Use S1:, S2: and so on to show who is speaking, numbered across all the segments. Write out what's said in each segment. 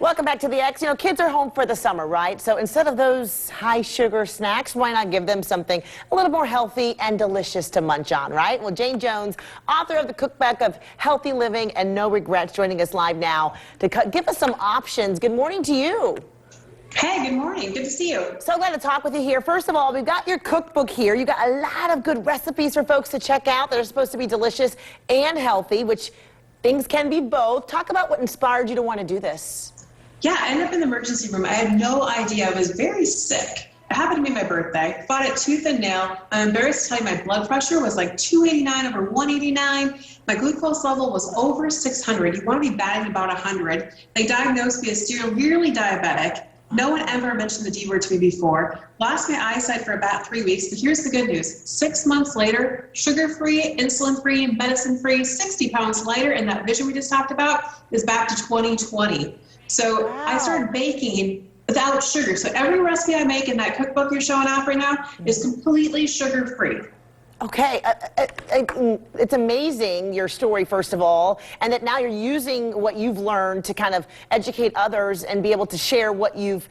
S1: Welcome back to the X. You know, kids are home for the summer, right? So instead of those high sugar snacks, why not give them something a little more healthy and delicious to munch on, right? Well, Jayne Jones, author of the cookbook of Healthy Living and No Regrets, joining us live now to give us some options. Good morning to you.
S2: Hey, good morning. Good to see you.
S1: So glad to talk with you here. First of all, we've got your cookbook here. You got a lot of good recipes for folks to check out that are supposed to be delicious and healthy, which things can be both. Talk about what inspired you to want to do this.
S2: Yeah, I ended up in the emergency room. I had no idea. I was very sick. It happened to be my birthday. Fought it tooth and nail. I'm embarrassed to tell you my blood pressure was like 289 over 189. My glucose level was over 600. You want to be batting about 100. They diagnosed me as severely diabetic. No one ever mentioned the D word to me before. Lost my eyesight for about 3 weeks, but here's the good news. 6 months later, sugar-free, insulin-free, medicine-free, 60 pounds lighter, and that vision we just talked about is back to 2020. So wow. I started baking without sugar. So every recipe I make in that cookbook you're showing off right now is completely sugar-free.
S1: Okay, it's amazing, your story, first of all, and that now you're using what you've learned to kind of educate others and be able to share what you've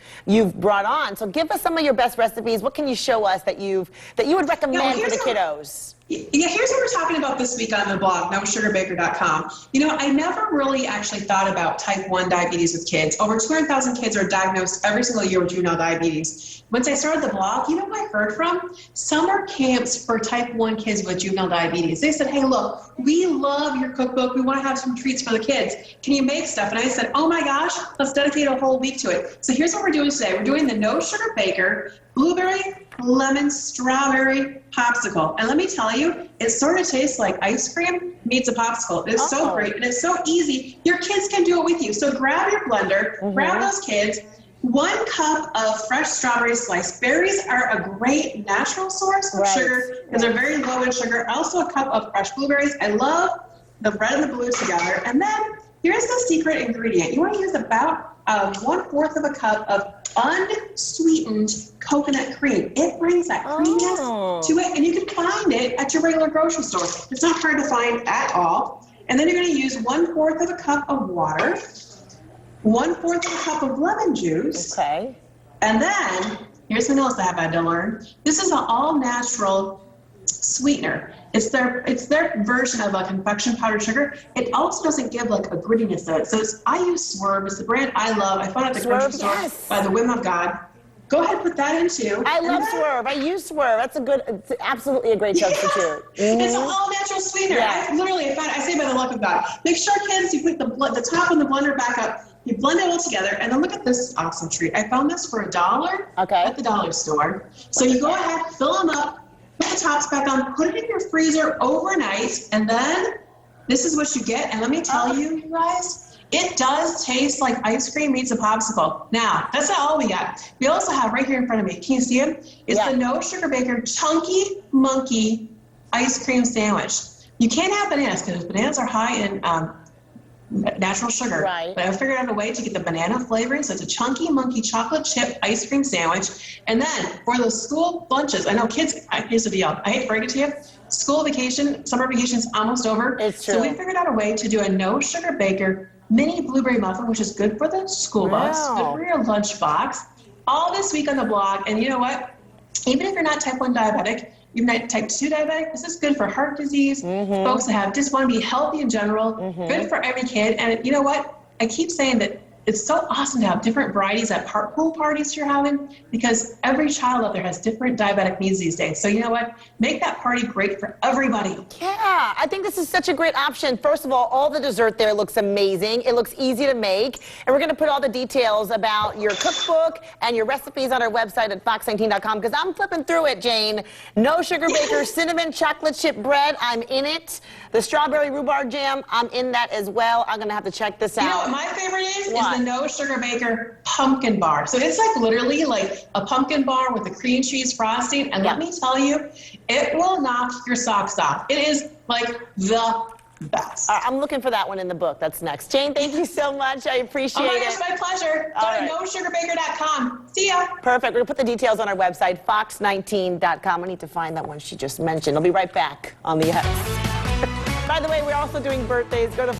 S1: brought on. So give us some of your best recipes. What can you show us that you would recommend for the kiddos?
S2: Yeah, here's what we're talking about this week on the blog, nosugarbaker.com. You know, I never really actually thought about type 1 diabetes with kids. Over 200,000 kids are diagnosed every single year with juvenile diabetes. Once I started the blog, you know who I heard from? Summer camps for type 1 kids with juvenile diabetes. They said, hey, look, we love your cookbook. We want to have some treats for the kids. Can you make stuff? And I said, oh my gosh, let's dedicate a whole week to it. So here's what we're doing today. We're doing the No Sugar Baker blueberry, lemon, strawberry popsicle. And let me tell you, it sort of tastes like ice cream meets a popsicle. It's so great, and it's so easy. Your kids can do it with you. So grab your blender, grab those kids, 1 cup of fresh strawberry sliced. Berries are a great natural source of sugar because they're very low in sugar. Also a cup of fresh blueberries. I love the red and the blue together. And then here's the secret ingredient. You want to use about 1/4 of a cup of unsweetened coconut cream. It brings that creaminess to it, and you can find it at your regular grocery store. It's not hard to find at all. And then you're going to use 1/4 of a cup of water, 1/4 of a cup of lemon juice.
S1: Okay.
S2: And then, here's something else I have had to learn. This is an all-natural sweetener. It's their version of a confection powdered sugar. It also doesn't give like a grittiness to it. So I use Swerve. It's the brand I love. I found it at the grocery store by the whim of God. Go ahead and put that in too.
S1: I love Swerve. I use Swerve. It's absolutely a great substitute.
S2: It's an all-natural sweetener.
S1: Yeah.
S2: I say by the luck of God. Make sure, kids, you put the top of the blender back up. You blend it all together, and then look at this awesome treat. I found this for $1 at the dollar store. So you go ahead, fill them up, put the tops back on, put it in your freezer overnight, and then this is what you get. And let me tell you guys, it does taste like ice cream meets a popsicle. Now, that's not all we got. We also have right here in front of me, can you see them? It's the No Sugar Baker Chunky Monkey Ice Cream Sandwich. You can't have bananas because bananas are high in natural sugar.
S1: Right.
S2: But I figured out a way to get the banana flavoring, so it's a Chunky Monkey chocolate chip ice cream sandwich. And then for the school lunches, I know kids, here's the deal. I hate to break it to you. School vacation, summer vacation's almost over.
S1: It's true.
S2: So we figured out a way to do a No Sugar Baker mini blueberry muffin, which is good for the school bus, good for your lunch box. All this week on the blog. And you know what? Even if you're not type 1 diabetic, you're not type 2 diabetic, this is good for heart disease, folks that just want to be healthy in general, good for every kid. And you know what? I keep saying that it's so awesome to have different varieties at pool parties you're having, because every child out there has different diabetic needs these days. So you know what? Make that party great for everybody.
S1: Yeah, I think this is such a great option. First of all the dessert there looks amazing. It looks easy to make. And we're going to put all the details about your cookbook and your recipes on our website at fox19.com, because I'm flipping through it, Jayne. No Sugar Baker cinnamon chocolate chip bread, I'm in it. The strawberry rhubarb jam, I'm in that as well. I'm going to have to check this out.
S2: You know what my favorite is? The No Sugar Baker pumpkin bar. So it's like literally like a pumpkin bar with the cream cheese frosting. And let me tell you, it will knock your socks off. It is like the best.
S1: I'm looking for that one in the book. That's next. Jayne, thank you so much. I appreciate it.
S2: Oh my gosh, my pleasure. Go to nosugarbaker.com. See ya.
S1: Perfect. We're going to put the details on our website, fox19.com. I need to find that one she just mentioned. I'll be right back on the X. By the way, we're also doing birthdays. Go to